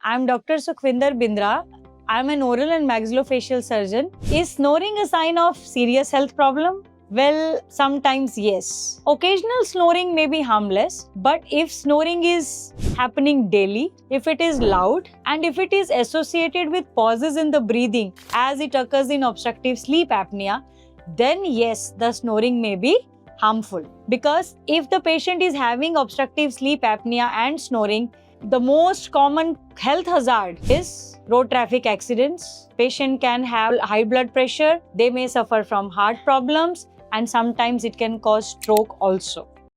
I'm Dr. Sukhvinder Bindra. I'm an oral and maxillofacial surgeon. Is snoring a sign of serious health problem? Well, sometimes yes. Occasional snoring may be harmless, but if snoring is happening daily, if it is loud, and if it is associated with pauses in the breathing, as it occurs in obstructive sleep apnea, then yes, the snoring may be harmful. Because if the patient is having obstructive sleep apnea and snoring, the most common health hazard is road traffic accidents. Patient can have high blood pressure, they may suffer from heart problems, and sometimes it can cause stroke also.